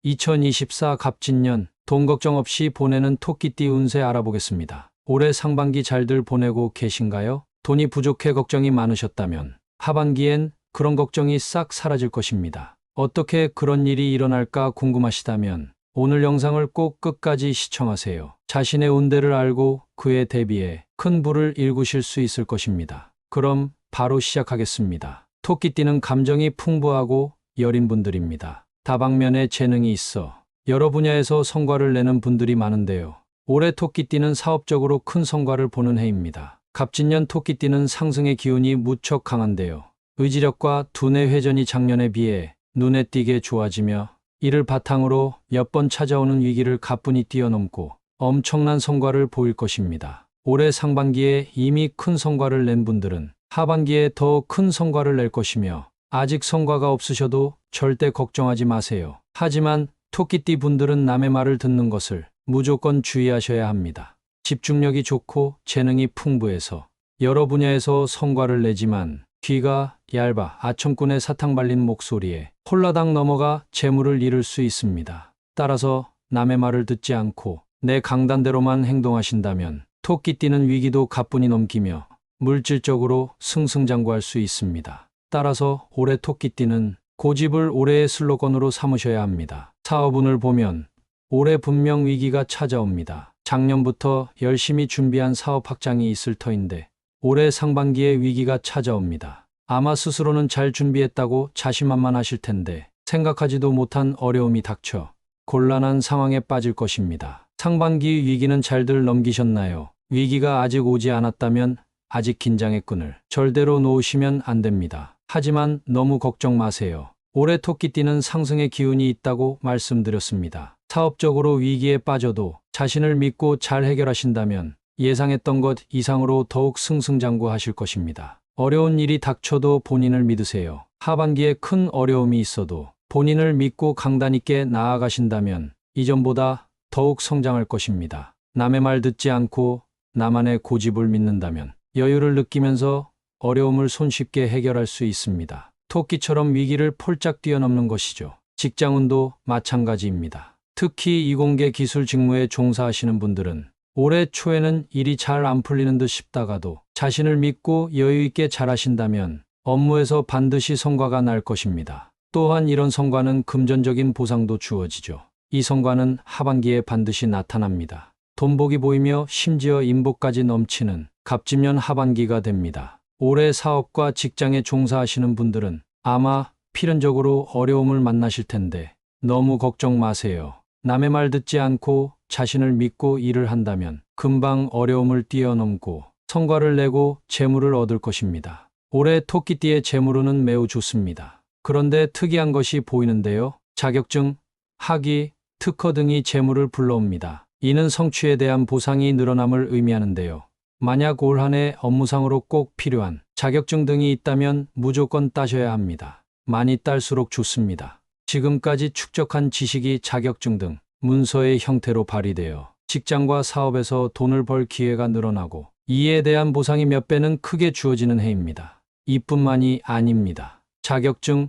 2024 갑진년 돈 걱정 없이 보내는 토끼띠 운세 알아보겠습니다. 올해 상반기 잘들 보내고 계신가요? 돈이 부족해 걱정이 많으셨다면 하반기엔 그런 걱정이 싹 사라질 것입니다. 어떻게 그런 일이 일어날까 궁금하시다면 오늘 영상을 꼭 끝까지 시청하세요. 자신의 운대를 알고 그에 대비해 큰 불을 일구실 수 있을 것입니다. 그럼 바로 시작하겠습니다. 토끼띠는 감정이 풍부하고 여린 분들입니다. 다방면에 재능이 있어 여러 분야에서 성과를 내는 분들이 많은데요. 올해 토끼띠는 사업적으로 큰 성과를 보는 해입니다. 갑진년 토끼띠는 상승의 기운이 무척 강한데요. 의지력과 두뇌 회전이 작년에 비해 눈에 띄게 좋아지며 이를 바탕으로 몇 번 찾아오는 위기를 가뿐히 뛰어넘고 엄청난 성과를 보일 것입니다. 올해 상반기에 이미 큰 성과를 낸 분들은 하반기에 더 큰 성과를 낼 것이며 아직 성과가 없으셔도 절대 걱정하지 마세요. 하지만 토끼띠 분들은 남의 말을 듣는 것을 무조건 주의하셔야 합니다. 집중력이 좋고 재능이 풍부해서 여러 분야에서 성과를 내지만 귀가 얇아 아청꾼의 사탕 발린 목소리에 홀라당 넘어가 재물을 잃을 수 있습니다. 따라서 남의 말을 듣지 않고 내 강단대로만 행동하신다면 토끼띠는 위기도 가뿐히 넘기며 물질적으로 승승장구할 수 있습니다. 따라서 올해 토끼띠는 고집을 올해의 슬로건으로 삼으셔야 합니다. 사업운을 보면 올해 분명 위기가 찾아옵니다. 작년부터 열심히 준비한 사업 확장이 있을 터인데 올해 상반기에 위기가 찾아옵니다. 아마 스스로는 잘 준비했다고 자신만만하실 텐데 생각하지도 못한 어려움이 닥쳐 곤란한 상황에 빠질 것입니다. 상반기 위기는 잘들 넘기셨나요? 위기가 아직 오지 않았다면 아직 긴장의 끈을 절대로 놓으시면 안 됩니다. 하지만 너무 걱정 마세요. 올해 토끼띠는 상승의 기운이 있다고 말씀드렸습니다. 사업적으로 위기에 빠져도 자신을 믿고 잘 해결하신다면 예상했던 것 이상으로 더욱 승승장구하실 것입니다. 어려운 일이 닥쳐도 본인을 믿으세요. 하반기에 큰 어려움이 있어도 본인을 믿고 강단 있게 나아가신다면 이전보다 더욱 성장할 것입니다. 남의 말 듣지 않고 나만의 고집을 믿는다면 여유를 느끼면서 어려움을 손쉽게 해결할 수 있습니다. 토끼처럼 위기를 폴짝 뛰어넘는 것이죠. 직장운도 마찬가지입니다. 특히 이공계 기술 직무에 종사하시는 분들은 올해 초에는 일이 잘 안 풀리는 듯 싶다가도 자신을 믿고 여유 있게 잘하신다면 업무에서 반드시 성과가 날 것입니다. 또한 이런 성과는 금전적인 보상도 주어지죠. 이 성과는 하반기에 반드시 나타납니다. 돈복이 보이며 심지어 인복까지 넘치는 갑진년 하반기가 됩니다. 올해 사업과 직장에 종사하시는 분들은 아마 필연적으로 어려움을 만나실 텐데 너무 걱정 마세요. 남의 말 듣지 않고 자신을 믿고 일을 한다면 금방 어려움을 뛰어넘고 성과를 내고 재물을 얻을 것입니다. 올해 토끼띠의 재물운은 매우 좋습니다. 그런데 특이한 것이 보이는데요. 자격증, 학위, 특허 등이 재물을 불러옵니다. 이는 성취에 대한 보상이 늘어남을 의미하는데요. 만약 올 한 해 업무상으로 꼭 필요한 자격증 등이 있다면 무조건 따셔야 합니다. 많이 딸수록 좋습니다. 지금까지 축적한 지식이 자격증 등 문서의 형태로 발휘되어 직장과 사업에서 돈을 벌 기회가 늘어나고 이에 대한 보상이 몇 배는 크게 주어지는 해입니다. 이뿐만이 아닙니다. 자격증,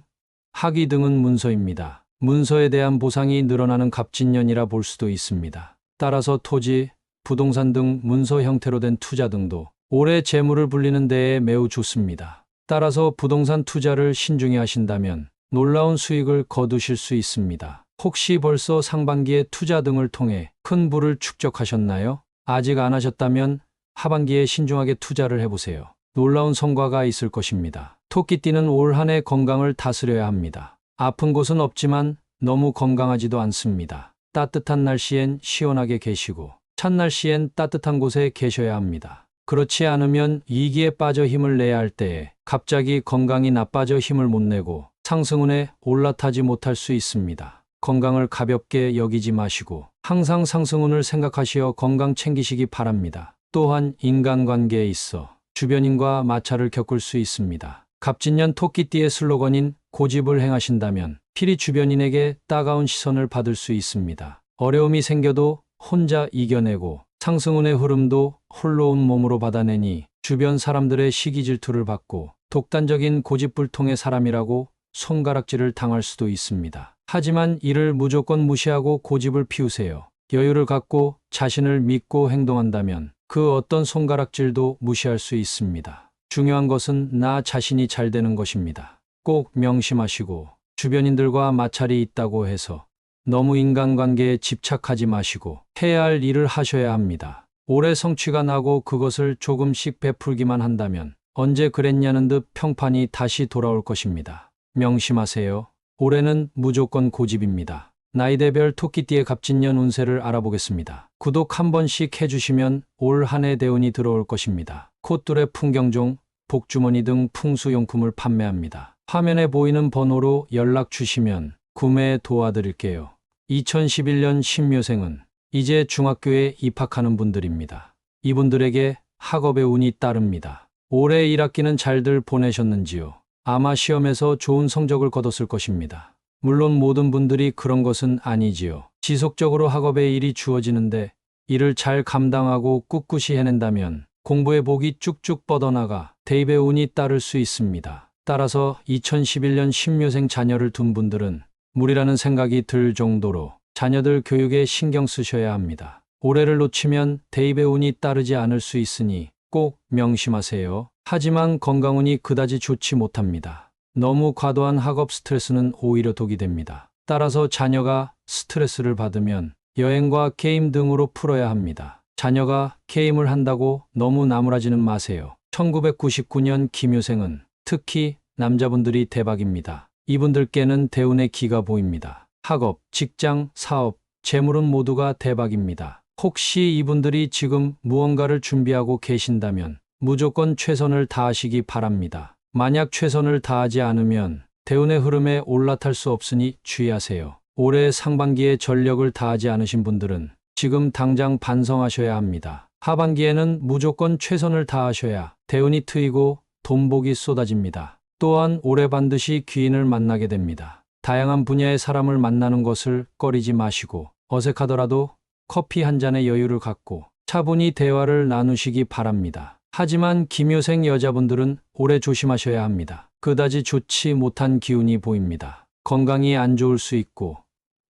학위 등은 문서입니다. 문서에 대한 보상이 늘어나는 갑진년이라 볼 수도 있습니다. 따라서 토지, 부동산 등 문서 형태로 된 투자 등도 올해 재물을 불리는 데에 매우 좋습니다. 따라서 부동산 투자를 신중히 하신다면 놀라운 수익을 거두실 수 있습니다. 혹시 벌써 상반기에 투자 등을 통해 큰 부를 축적하셨나요? 아직 안 하셨다면 하반기에 신중하게 투자를 해보세요. 놀라운 성과가 있을 것입니다. 토끼띠는 올 한 해 건강을 다스려야 합니다. 아픈 곳은 없지만 너무 건강하지도 않습니다. 따뜻한 날씨엔 시원하게 계시고 찬 날씨엔 따뜻한 곳에 계셔야 합니다. 그렇지 않으면 위기에 빠져 힘을 내야 할 때에 갑자기 건강이 나빠져 힘을 못 내고 상승운에 올라타지 못할 수 있습니다. 건강을 가볍게 여기지 마시고 항상 상승운을 생각하시어 건강 챙기시기 바랍니다. 또한 인간관계에 있어 주변인과 마찰을 겪을 수 있습니다. 갑진년 토끼띠의 슬로건인 고집을 행하신다면 필히 주변인에게 따가운 시선을 받을 수 있습니다. 어려움이 생겨도 혼자 이겨내고 상승운의 흐름도 홀로 온 몸으로 받아내니 주변 사람들의 시기 질투를 받고 독단적인 고집불통의 사람이라고 손가락질을 당할 수도 있습니다. 하지만 이를 무조건 무시하고 고집을 피우세요. 여유를 갖고 자신을 믿고 행동한다면 그 어떤 손가락질도 무시할 수 있습니다. 중요한 것은 나 자신이 잘 되는 것입니다. 꼭 명심하시고 주변인들과 마찰이 있다고 해서 너무 인간관계에 집착하지 마시고 해야 할 일을 하셔야 합니다. 오래 성취가 나고 그것을 조금씩 베풀기만 한다면 언제 그랬냐는 듯 평판이 다시 돌아올 것입니다. 명심하세요. 올해는 무조건 고집입니다. 나이대별 토끼띠의 갑진년 운세를 알아보겠습니다. 구독 한 번씩 해주시면 올 한 해 대운이 들어올 것입니다. 콧뚜레 풍경종, 복주머니 등 풍수용품을 판매합니다. 화면에 보이는 번호로 연락 주시면 구매에 도와드릴게요. 2011년 신묘생은 이제 중학교에 입학하는 분들입니다. 이분들에게 학업의 운이 따릅니다. 올해 1학기는 잘들 보내셨는지요? 아마 시험에서 좋은 성적을 거뒀을 것입니다. 물론 모든 분들이 그런 것은 아니지요. 지속적으로 학업에 일이 주어지는데 이를 잘 감당하고 꿋꿋이 해낸다면 공부의 복이 쭉쭉 뻗어나가 대입의 운이 따를 수 있습니다. 따라서 2011년 신묘생 자녀를 둔 분들은 무리라는 생각이 들 정도로 자녀들 교육에 신경 쓰셔야 합니다. 올해를 놓치면 대입의 운이 따르지 않을 수 있으니 꼭 명심하세요. 하지만 건강운이 그다지 좋지 못합니다. 너무 과도한 학업 스트레스는 오히려 독이 됩니다. 따라서 자녀가 스트레스를 받으면 여행과 게임 등으로 풀어야 합니다. 자녀가 게임을 한다고 너무 나무라지는 마세요. 1999년 김효생은 특히 남자분들이 대박입니다. 이분들께는 대운의 기가 보입니다. 학업, 직장, 사업, 재물은 모두가 대박입니다. 혹시 이분들이 지금 무언가를 준비하고 계신다면 무조건 최선을 다하시기 바랍니다. 만약 최선을 다하지 않으면 대운의 흐름에 올라탈 수 없으니 주의하세요. 올해 상반기에 전력을 다하지 않으신 분들은 지금 당장 반성하셔야 합니다. 하반기에는 무조건 최선을 다하셔야 대운이 트이고 돈복이 쏟아집니다. 또한 올해 반드시 귀인을 만나게 됩니다. 다양한 분야의 사람을 만나는 것을 꺼리지 마시고 어색하더라도 커피 한 잔의 여유를 갖고 차분히 대화를 나누시기 바랍니다. 하지만 김효생 여자분들은 올해 조심하셔야 합니다. 그다지 좋지 못한 기운이 보입니다. 건강이 안 좋을 수 있고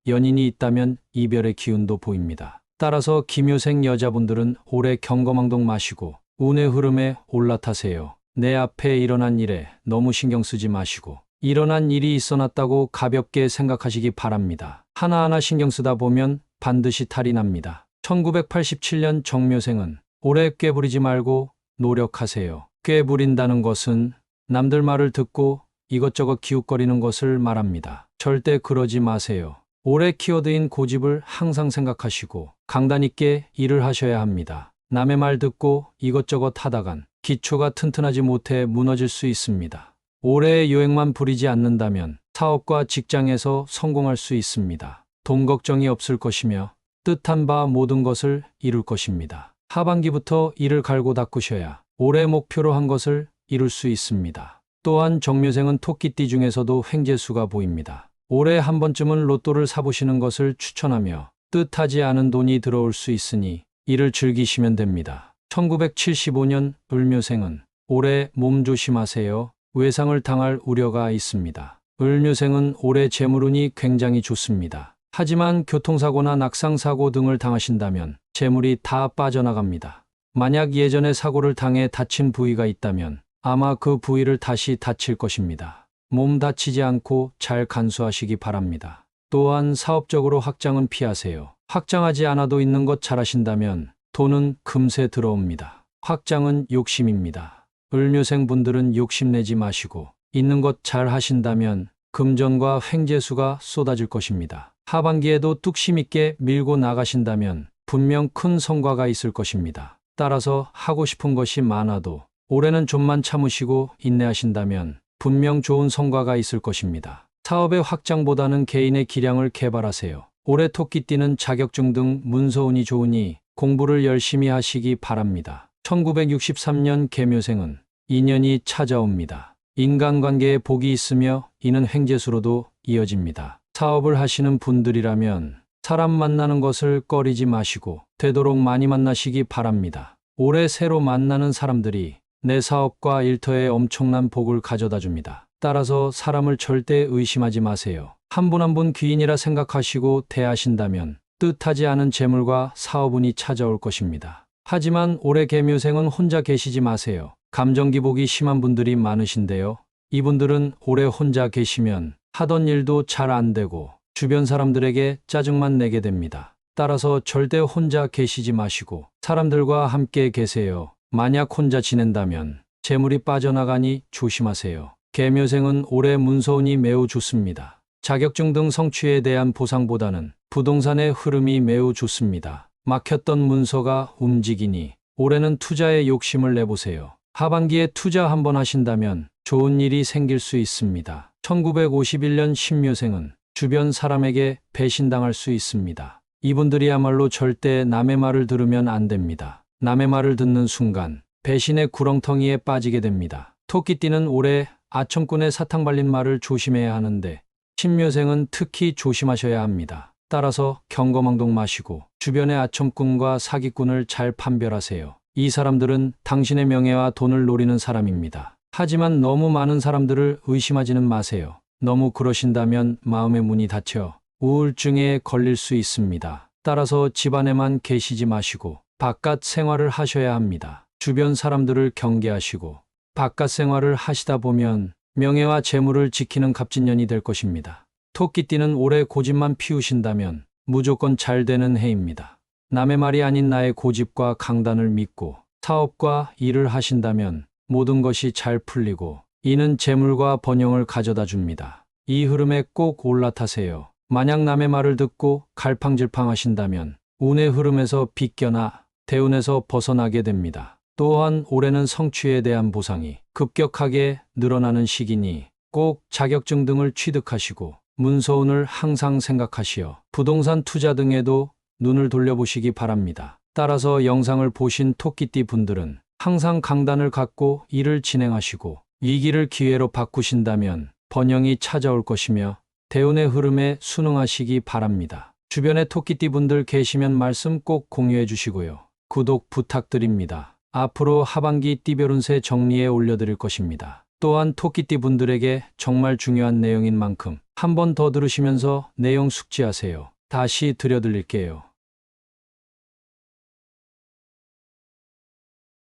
연인이 있다면 이별의 기운도 보입니다. 따라서 김효생 여자분들은 올해 경거망동 마시고 운의 흐름에 올라타세요. 내 앞에 일어난 일에 너무 신경 쓰지 마시고 일어난 일이 있어놨다고 가볍게 생각하시기 바랍니다. 하나하나 신경 쓰다 보면 반드시 탈이 납니다. 1987년 정묘생은 올해 꾀부리지 말고 노력하세요. 꾀부린다는 것은 남들 말을 듣고 이것저것 기웃거리는 것을 말합니다. 절대 그러지 마세요. 올해 키워드인 고집을 항상 생각하시고 강단 있게 일을 하셔야 합니다. 남의 말 듣고 이것저것 하다간 기초가 튼튼하지 못해 무너질 수 있습니다. 올해의 요행만 부리지 않는다면 사업과 직장에서 성공할 수 있습니다. 돈 걱정이 없을 것이며 뜻한 바 모든 것을 이룰 것입니다. 하반기부터 이를 갈고 닦으셔야 올해 목표로 한 것을 이룰 수 있습니다. 또한 정묘생은 토끼띠 중에서도 횡재수가 보입니다. 올해 한 번쯤은 로또를 사보시는 것을 추천하며 뜻하지 않은 돈이 들어올 수 있으니 이를 즐기시면 됩니다. 1975년 을묘생은 올해 몸 조심하세요. 외상을 당할 우려가 있습니다. 을묘생은 올해 재물운이 굉장히 좋습니다. 하지만 교통사고나 낙상사고 등을 당하신다면 재물이 다 빠져나갑니다. 만약 예전에 사고를 당해 다친 부위가 있다면 아마 그 부위를 다시 다칠 것입니다. 몸 다치지 않고 잘 간수하시기 바랍니다. 또한 사업적으로 확장은 피하세요. 확장하지 않아도 있는 것 잘하신다면 돈은 금세 들어옵니다. 확장은 욕심입니다. 을묘생 분들은 욕심내지 마시고 있는 것 잘 하신다면 금전과 횡재수가 쏟아질 것입니다. 하반기에도 뚝심 있게 밀고 나가신다면 분명 큰 성과가 있을 것입니다. 따라서 하고 싶은 것이 많아도 올해는 좀만 참으시고 인내하신다면 분명 좋은 성과가 있을 것입니다. 사업의 확장보다는 개인의 기량을 개발하세요. 올해 토끼띠는 자격증 등 문서운이 좋으니 공부를 열심히 하시기 바랍니다. 1963년 개묘생은 인연이 찾아옵니다. 인간관계에 복이 있으며 이는 횡재수로도 이어집니다. 사업을 하시는 분들이라면 사람 만나는 것을 꺼리지 마시고 되도록 많이 만나시기 바랍니다. 올해 새로 만나는 사람들이 내 사업과 일터에 엄청난 복을 가져다 줍니다. 따라서 사람을 절대 의심하지 마세요. 한 분 한 분 귀인이라 생각하시고 대하신다면 뜻하지 않은 재물과 사업운이 찾아올 것입니다. 하지만 올해 개묘생은 혼자 계시지 마세요. 감정기복이 심한 분들이 많으신데요. 이분들은 오래 혼자 계시면 하던 일도 잘 안 되고 주변 사람들에게 짜증만 내게 됩니다. 따라서 절대 혼자 계시지 마시고 사람들과 함께 계세요. 만약 혼자 지낸다면 재물이 빠져나가니 조심하세요. 개묘생은 올해 문서운이 매우 좋습니다. 자격증 등 성취에 대한 보상보다는 부동산의 흐름이 매우 좋습니다. 막혔던 문서가 움직이니 올해는 투자에 욕심을 내보세요. 하반기에 투자 한번 하신다면 좋은 일이 생길 수 있습니다. 1951년 신묘생은 주변 사람에게 배신당할 수 있습니다. 이분들이야말로 절대 남의 말을 들으면 안 됩니다. 남의 말을 듣는 순간 배신의 구렁텅이에 빠지게 됩니다. 토끼띠는 올해 아첨꾼의 사탕 발린 말을 조심해야 하는데 신묘생은 특히 조심하셔야 합니다. 따라서 경거망동 마시고 주변의 아첨꾼과 사기꾼을 잘 판별하세요. 이 사람들은 당신의 명예와 돈을 노리는 사람입니다. 하지만 너무 많은 사람들을 의심하지는 마세요. 너무 그러신다면 마음의 문이 닫혀 우울증에 걸릴 수 있습니다. 따라서 집안에만 계시지 마시고 바깥 생활을 하셔야 합니다. 주변 사람들을 경계하시고 바깥 생활을 하시다 보면 명예와 재물을 지키는 갑진년이 될 것입니다. 토끼띠는 올해 고집만 피우신다면 무조건 잘 되는 해입니다. 남의 말이 아닌 나의 고집과 강단을 믿고 사업과 일을 하신다면 모든 것이 잘 풀리고 이는 재물과 번영을 가져다 줍니다. 이 흐름에 꼭 올라타세요. 만약 남의 말을 듣고 갈팡질팡 하신다면 운의 흐름에서 빗겨나 대운에서 벗어나게 됩니다. 또한 올해는 성취에 대한 보상이 급격하게 늘어나는 시기니 꼭 자격증 등을 취득하시고 문서운을 항상 생각하시어 부동산 투자 등에도 눈을 돌려보시기 바랍니다. 따라서 영상을 보신 토끼띠 분들은 항상 강단을 갖고 일을 진행하시고 위기를 기회로 바꾸신다면 번영이 찾아올 것이며 대운의 흐름에 순응하시기 바랍니다. 주변에 토끼띠 분들 계시면 말씀 꼭 공유해 주시고요. 구독 부탁드립니다. 앞으로 하반기 띠별 운세 정리해 올려드릴 것입니다. 또한 토끼띠 분들에게 정말 중요한 내용인 만큼 한 번 더 들으시면서 내용 숙지하세요. 다시 들려드릴게요.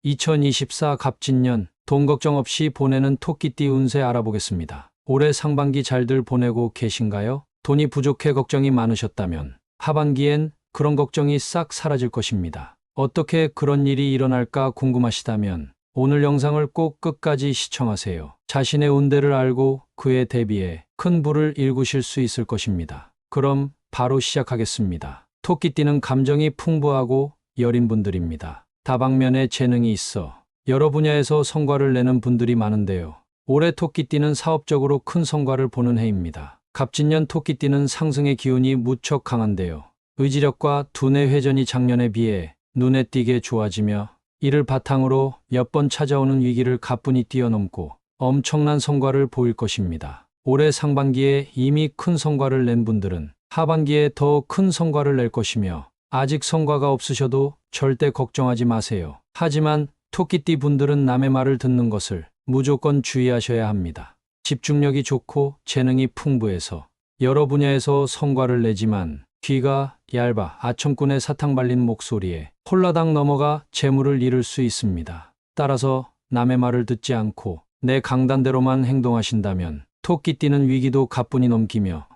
2024 갑진년 돈 걱정 없이 보내는 토끼띠 운세 알아보겠습니다. 올해 상반기 잘들 보내고 계신가요? 돈이 부족해 걱정이 많으셨다면 하반기엔 그런 걱정이 싹 사라질 것입니다. 어떻게 그런 일이 일어날까 궁금하시다면 오늘 영상을 꼭 끝까지 시청하세요. 자신의 운대를 알고 그에 대비해 큰 부를 일구실 수 있을 것입니다. 그럼 바로 시작하겠습니다. 토끼띠는 감정이 풍부하고 여린 분들입니다. 다방면에 재능이 있어 여러 분야에서 성과를 내는 분들이 많은데요. 올해 토끼띠는 사업적으로 큰 성과를 보는 해입니다. 갑진년 토끼띠는 상승의 기운이 무척 강한데요. 의지력과 두뇌 회전이 작년에 비해 눈에 띄게 좋아지며 이를 바탕으로 몇 번 찾아오는 위기를 가뿐히 뛰어넘고 엄청난 성과를 보일 것입니다. 올해 상반기에 이미 큰 성과를 낸 분들은 하반기에 더 큰 성과를 낼 것이며 아직 성과가 없으셔도 절대 걱정하지 마세요. 하지만 토끼띠 분들은 남의 말을 듣는 것을 무조건 주의하셔야 합니다. 집중력이 좋고 재능이 풍부해서 여러 분야에서 성과를 내지만 귀가 얇아 아첨꾼의 사탕 발린 목소리에 홀라당 넘어가 재물을 잃을 수 있습니다. 따라서 남의 말을 듣지 않고 내 강단대로만 행동하신다면 토끼띠는 위기도 가뿐히 넘기며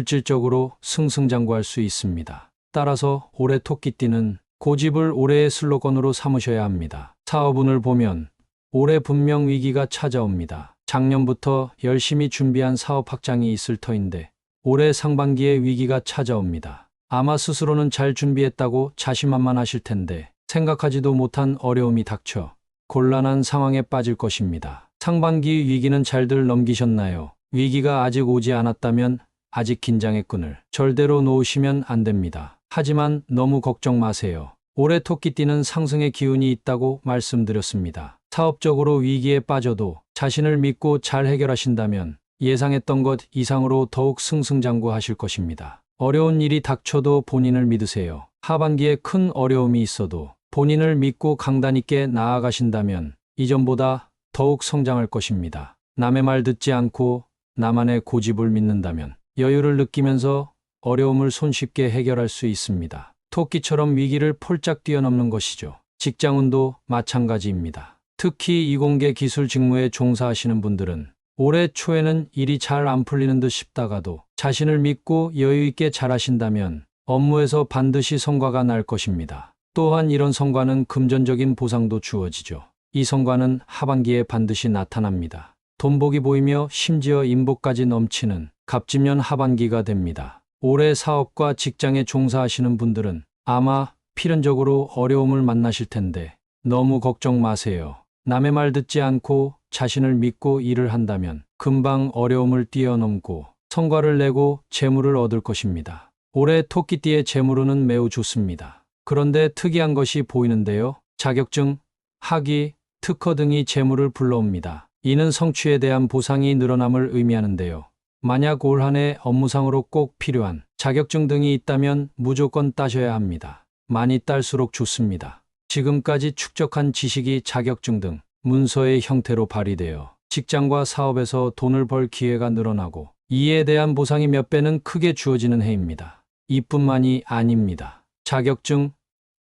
물질적으로 승승장구할 수 있습니다. 따라서 올해 토끼띠는 고집을 올해의 슬로건으로 삼으셔야 합니다. 사업운을 보면 올해 분명 위기가 찾아옵니다. 작년부터 열심히 준비한 사업 확장이 있을 터인데 올해 상반기에 위기가 찾아옵니다. 아마 스스로는 잘 준비했다고 자신만만하실 텐데 생각하지도 못한 어려움이 닥쳐 곤란한 상황에 빠질 것입니다. 상반기 위기는 잘들 넘기셨나요? 위기가 아직 오지 않았다면 아직 긴장의 끈을 절대로 놓으시면 안 됩니다. 하지만 너무 걱정 마세요. 올해 토끼띠는 상승의 기운이 있다고 말씀드렸습니다. 사업적으로 위기에 빠져도 자신을 믿고 잘 해결하신다면 예상했던 것 이상으로 더욱 승승장구하실 것입니다. 어려운 일이 닥쳐도 본인을 믿으세요. 하반기에 큰 어려움이 있어도 본인을 믿고 강단 있게 나아가신다면 이전보다 더욱 성장할 것입니다. 남의 말 듣지 않고 나만의 고집을 믿는다면 여유를 느끼면서 어려움을 손쉽게 해결할 수 있습니다. 토끼처럼 위기를 폴짝 뛰어넘는 것이죠. 직장운도 마찬가지입니다. 특히 이공계 기술 직무에 종사하시는 분들은 올해 초에는 일이 잘 안 풀리는 듯 싶다가도 자신을 믿고 여유 있게 잘하신다면 업무에서 반드시 성과가 날 것입니다. 또한 이런 성과는 금전적인 보상도 주어지죠. 이 성과는 하반기에 반드시 나타납니다. 돈복이 보이며 심지어 인복까지 넘치는 갑진년 하반기가 됩니다. 올해 사업과 직장에 종사하시는 분들은 아마 필연적으로 어려움을 만나실 텐데 너무 걱정 마세요. 남의 말 듣지 않고 자신을 믿고 일을 한다면 금방 어려움을 뛰어넘고 성과를 내고 재물을 얻을 것입니다. 올해 토끼띠의 재물운은 매우 좋습니다. 그런데 특이한 것이 보이는데요. 자격증, 학위, 특허 등이 재물을 불러옵니다. 이는 성취에 대한 보상이 늘어남을 의미하는데요. 만약 올 한 해 업무상으로 꼭 필요한 자격증 등이 있다면 무조건 따셔야 합니다. 많이 딸수록 좋습니다. 지금까지 축적한 지식이 자격증 등 문서의 형태로 발휘되어 직장과 사업에서 돈을 벌 기회가 늘어나고 이에 대한 보상이 몇 배는 크게 주어지는 해입니다. 이뿐만이 아닙니다. 자격증,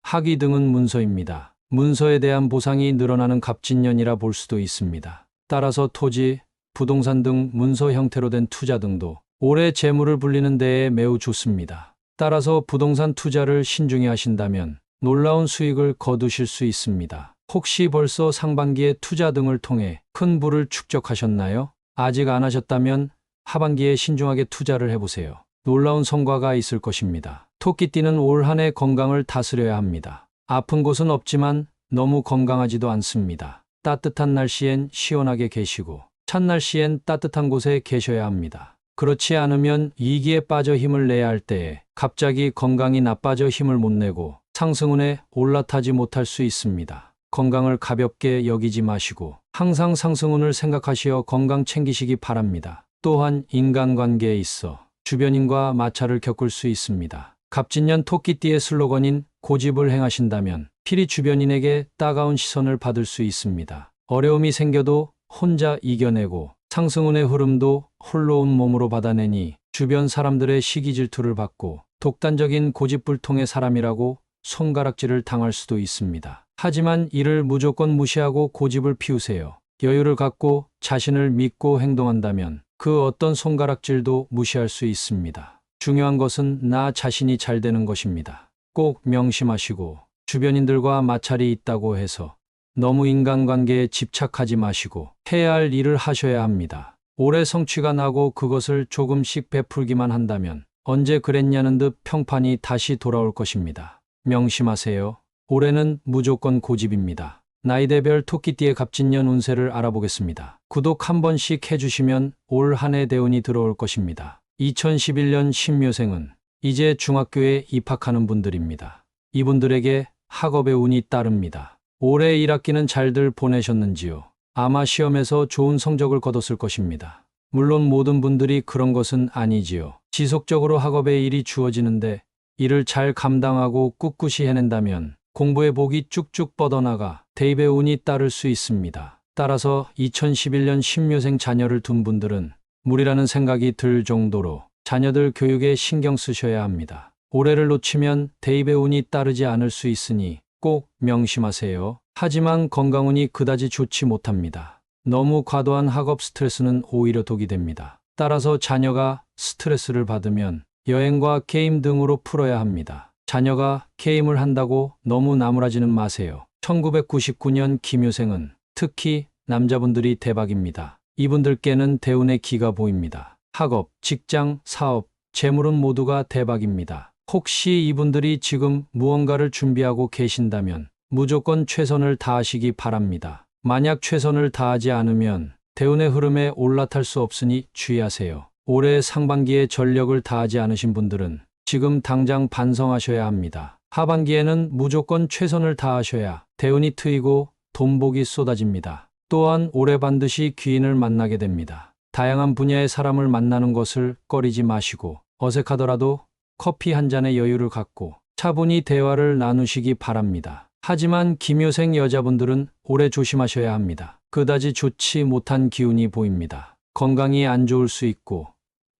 학위 등은 문서입니다. 문서에 대한 보상이 늘어나는 갑진년이라 볼 수도 있습니다. 따라서 토지, 부동산 등 문서 형태로 된 투자 등도 올해 재물을 불리는 데에 매우 좋습니다. 따라서 부동산 투자를 신중히 하신다면 놀라운 수익을 거두실 수 있습니다. 혹시 벌써 상반기에 투자 등을 통해 큰 부를 축적하셨나요? 아직 안 하셨다면 하반기에 신중하게 투자를 해보세요. 놀라운 성과가 있을 것입니다. 토끼띠는 올 한 해 건강을 다스려야 합니다. 아픈 곳은 없지만 너무 건강하지도 않습니다. 따뜻한 날씨엔 시원하게 계시고 찬 날씨엔 따뜻한 곳에 계셔야 합니다. 그렇지 않으면 위기에 빠져 힘을 내야 할 때에 갑자기 건강이 나빠져 힘을 못 내고 상승운에 올라타지 못할 수 있습니다. 건강을 가볍게 여기지 마시고 항상 상승운을 생각하시어 건강 챙기시기 바랍니다. 또한 인간관계에 있어 주변인과 마찰을 겪을 수 있습니다. 갑진년 토끼띠의 슬로건인 고집을 행하신다면 필히 주변인에게 따가운 시선을 받을 수 있습니다. 어려움이 생겨도 혼자 이겨내고 상승운의 흐름도 홀로 온 몸으로 받아내니 주변 사람들의 시기 질투를 받고 독단적인 고집불통의 사람이라고 손가락질을 당할 수도 있습니다. 하지만 이를 무조건 무시하고 고집을 피우세요. 여유를 갖고 자신을 믿고 행동한다면 그 어떤 손가락질도 무시할 수 있습니다. 중요한 것은 나 자신이 잘 되는 것입니다. 꼭 명심하시고 주변인들과 마찰이 있다고 해서 너무 인간관계에 집착하지 마시고 해야 할 일을 하셔야 합니다. 올해 성취가 나고 그것을 조금씩 베풀기만 한다면 언제 그랬냐는 듯 평판이 다시 돌아올 것입니다. 명심하세요. 올해는 무조건 고집입니다. 나이대별 토끼띠의 갑진년 운세를 알아보겠습니다. 구독 한 번씩 해주시면 올 한 해 대운이 들어올 것입니다. 2011년 신묘생은 이제 중학교에 입학하는 분들입니다. 이분들에게 학업의 운이 따릅니다. 올해 1학기는 잘들 보내셨는지요? 아마 시험에서 좋은 성적을 거뒀을 것입니다. 물론 모든 분들이 그런 것은 아니지요. 지속적으로 학업에 일이 주어지는데 이를 잘 감당하고 꿋꿋이 해낸다면 공부의 복이 쭉쭉 뻗어나가 대입의 운이 따를 수 있습니다. 따라서 2011년 신묘생 자녀를 둔 분들은 무리라는 생각이 들 정도로 자녀들 교육에 신경 쓰셔야 합니다. 올해를 놓치면 대입의 운이 따르지 않을 수 있으니 꼭 명심하세요. 하지만 건강운이 그다지 좋지 못합니다. 너무 과도한 학업 스트레스는 오히려 독이 됩니다. 따라서 자녀가 스트레스를 받으면 여행과 게임 등으로 풀어야 합니다. 자녀가 게임을 한다고 너무 나무라지는 마세요. 1999년 김효생은 특히 남자분들이 대박입니다. 이분들께는 대운의 기가 보입니다. 학업, 직장, 사업, 재물은 모두가 대박입니다. 혹시 이분들이 지금 무언가를 준비하고 계신다면 무조건 최선을 다하시기 바랍니다. 만약 최선을 다하지 않으면 대운의 흐름에 올라탈 수 없으니 주의하세요. 올해 상반기에 전력을 다하지 않으신 분들은 지금 당장 반성하셔야 합니다. 하반기에는 무조건 최선을 다하셔야 대운이 트이고 돈복이 쏟아집니다. 또한 올해 반드시 귀인을 만나게 됩니다. 다양한 분야의 사람을 만나는 것을 꺼리지 마시고 어색하더라도 커피 한 잔의 여유를 갖고 차분히 대화를 나누시기 바랍니다. 하지만 김효생 여자분들은 올해 조심하셔야 합니다. 그다지 좋지 못한 기운이 보입니다. 건강이 안 좋을 수 있고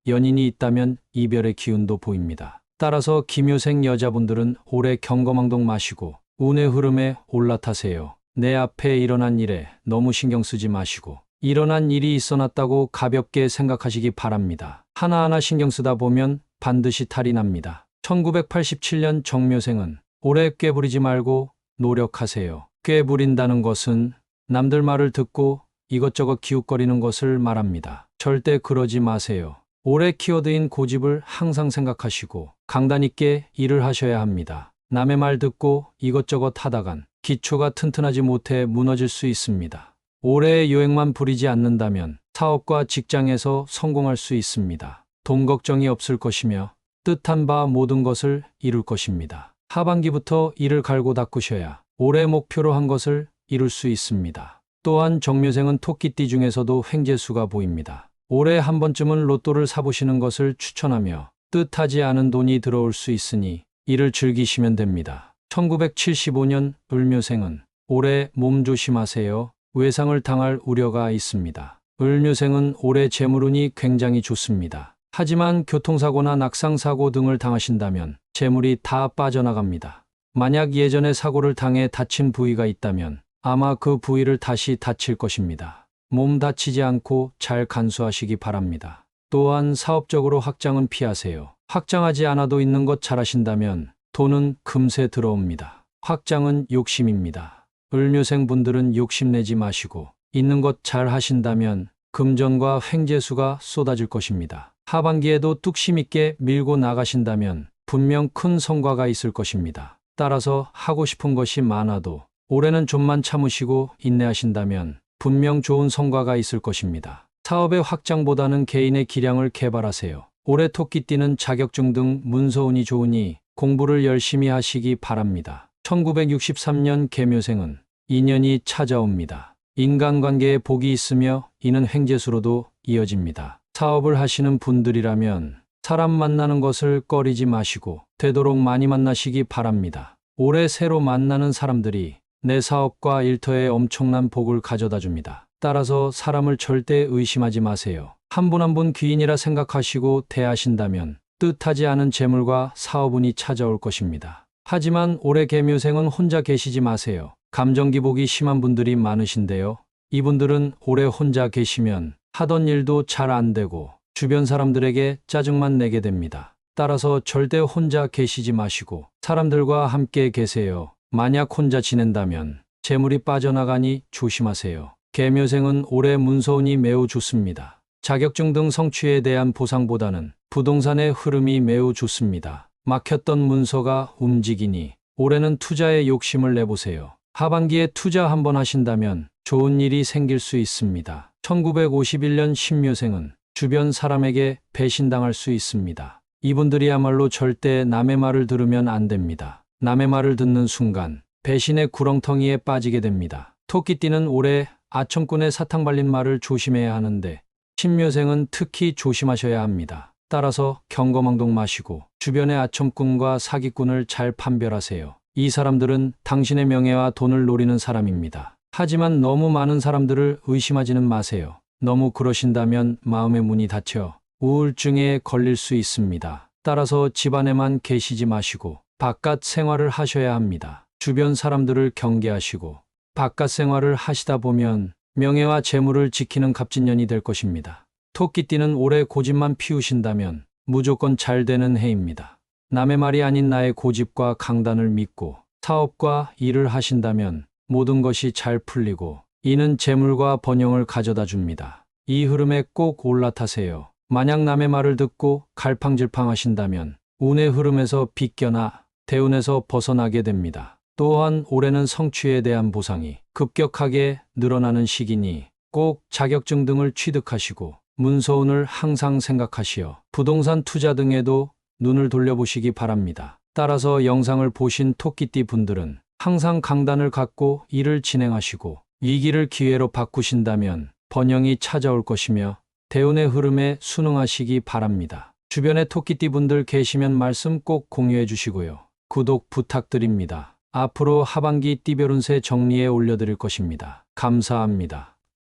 연인이 있다면 이별의 기운도 보입니다. 따라서 김효생 여자분들은 올해 경거망동 마시고 운의 흐름에 올라타세요. 내 앞에 일어난 일에 너무 신경 쓰지 마시고 일어난 일이 있어놨다고 가볍게 생각하시기 바랍니다. 하나하나 신경 쓰다 보면 반드시 탈이 납니다. 1987년 정묘생은 올해 꾀부리지 말고 노력하세요. 꾀부린다는 것은 남들 말을 듣고 이것저것 기웃거리는 것을 말합니다. 절대 그러지 마세요. 올해 키워드인 고집을 항상 생각하시고 강단 있게 일을 하셔야 합니다. 남의 말 듣고 이것저것 하다간 기초가 튼튼하지 못해 무너질 수 있습니다. 올해의 요행만 부리지 않는다면 사업과 직장에서 성공할 수 있습니다. 돈 걱정이 없을 것이며 뜻한 바 모든 것을 이룰 것입니다. 하반기부터 이를 갈고 닦으셔야 올해 목표로 한 것을 이룰 수 있습니다. 또한 정묘생은 토끼띠 중에서도 횡재수가 보입니다. 올해 한 번쯤은 로또를 사보시는 것을 추천하며 뜻하지 않은 돈이 들어올 수 있으니 이를 즐기시면 됩니다. 1975년 을묘생은 올해 몸 조심하세요. 외상을 당할 우려가 있습니다. 을묘생은 올해 재물운이 굉장히 좋습니다. 하지만 교통사고나 낙상사고 등을 당하신다면 재물이 다 빠져나갑니다. 만약 예전에 사고를 당해 다친 부위가 있다면 아마 그 부위를 다시 다칠 것입니다. 몸 다치지 않고 잘 간수하시기 바랍니다. 또한 사업적으로 확장은 피하세요. 확장하지 않아도 있는 것 잘하신다면 돈은 금세 들어옵니다. 확장은 욕심입니다. 을묘생 분들은 욕심내지 마시고 있는 것 잘 하신다면 금전과 횡재수가 쏟아질 것입니다. 하반기에도 뚝심 있게 밀고 나가신다면 분명 큰 성과가 있을 것입니다. 따라서 하고 싶은 것이 많아도 올해는 좀만 참으시고 인내하신다면 분명 좋은 성과가 있을 것입니다. 사업의 확장보다는 개인의 기량을 개발하세요. 올해 토끼띠는 자격증 등 문서운이 좋으니 공부를 열심히 하시기 바랍니다. 1963년 개묘생은 인연이 찾아옵니다. 인간관계에 복이 있으며 이는 횡재수로도 이어집니다. 사업을 하시는 분들이라면 사람 만나는 것을 꺼리지 마시고 되도록 많이 만나시기 바랍니다. 올해 새로 만나는 사람들이 내 사업과 일터에 엄청난 복을 가져다 줍니다. 따라서 사람을 절대 의심하지 마세요. 한 분 한 분 귀인이라 생각하시고 대하신다면 뜻하지 않은 재물과 사업운이 찾아올 것입니다. 하지만 올해 개묘생은 혼자 계시지 마세요. 감정기복이 심한 분들이 많으신데요. 이분들은 올해 혼자 계시면 하던 일도 잘 안 되고 주변 사람들에게 짜증만 내게 됩니다. 따라서 절대 혼자 계시지 마시고 사람들과 함께 계세요. 만약 혼자 지낸다면 재물이 빠져나가니 조심하세요. 개묘생은 올해 문서운이 매우 좋습니다. 자격증 등 성취에 대한 보상보다는 부동산의 흐름이 매우 좋습니다. 막혔던 문서가 움직이니 올해는 투자에 욕심을 내보세요. 하반기에 투자 한번 하신다면 좋은 일이 생길 수 있습니다. 1951년 신묘생은 주변 사람에게 배신당할 수 있습니다. 이분들이야말로 절대 남의 말을 들으면 안 됩니다. 남의 말을 듣는 순간 배신의 구렁텅이에 빠지게 됩니다. 토끼띠는 올해 아첨꾼의 사탕 발린 말을 조심해야 하는데 신묘생은 특히 조심하셔야 합니다. 따라서 경거망동 마시고 주변의 아첨꾼과 사기꾼을 잘 판별하세요. 이 사람들은 당신의 명예와 돈을 노리는 사람입니다. 하지만 너무 많은 사람들을 의심하지는 마세요. 너무 그러신다면 마음의 문이 닫혀 우울증에 걸릴 수 있습니다. 따라서 집안에만 계시지 마시고 바깥 생활을 하셔야 합니다. 주변 사람들을 경계하시고 바깥 생활을 하시다 보면 명예와 재물을 지키는 갑진년이 될 것입니다. 토끼띠는 올해 고집만 피우신다면 무조건 잘 되는 해입니다. 남의 말이 아닌 나의 고집과 강단을 믿고 사업과 일을 하신다면 모든 것이 잘 풀리고 이는 재물과 번영을 가져다 줍니다. 이 흐름에 꼭 올라타세요. 만약 남의 말을 듣고 갈팡질팡 하신다면 운의 흐름에서 빗겨나 대운에서 벗어나게 됩니다. 또한 올해는 성취에 대한 보상이 급격하게 늘어나는 시기니 꼭 자격증 등을 취득하시고 문서운을 항상 생각하시어 부동산 투자 등에도 눈을 돌려보시기 바랍니다. 따라서 영상을 보신 토끼띠 분들은 항상 강단을 갖고 일을 진행하시고 위기를 기회로 바꾸신다면 번영이 찾아올 것이며 대운의 흐름에 순응하시기 바랍니다. 주변에 토끼띠 분들 계시면 말씀 꼭 공유해 주시고요. 구독 부탁드립니다. 앞으로 하반기 띠별 운세 정리해 올려드릴 것입니다. 감사합니다.